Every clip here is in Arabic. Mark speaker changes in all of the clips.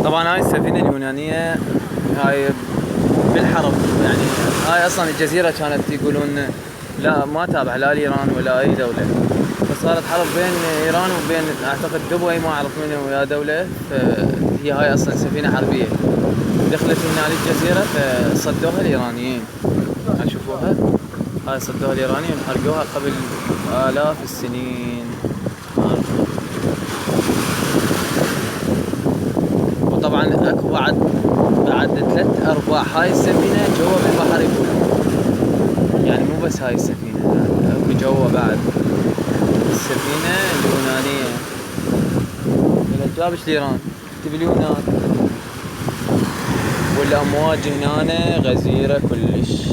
Speaker 1: طبعا هاي السفينة اليونانية هاي بالحرب، يعني هاي اصلا الجزيرة كانت يقولون لا ما تابعة لا لايران ولا اي دولة، فصارت حرب بين ايران وبين اعتقد دبي ما اعرف منو ويا دولة، فهي هاي اصلا سفينة حربية دخلت من على الجزيرة فصدوها الايرانيين. اشوفوها هاي صدوها الايرانيين حرقوها قبل آلاف السنين. وطبعا اكو بعد 3 ارباع هاي السفينة جوا بالبحر يقولون، يعني مو بس هاي السفينة، اكو جوا بعد السفينة اليونانية. الأجابش الإيران تبي اليونان، والأمواج هنا غزيرة كلش.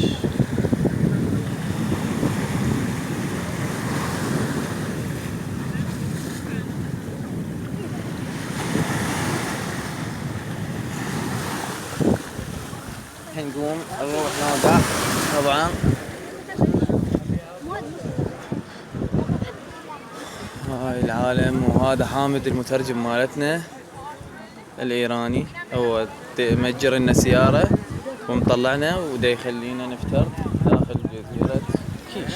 Speaker 1: الحين نقوم نروح نوقع طبعا. هاي العالم، وهذا حامد المترجم مالتنا الإيراني، هو مجر لنا سيارة ومطلعنا ودا يخلينا نفتر داخل جزيرة كيش.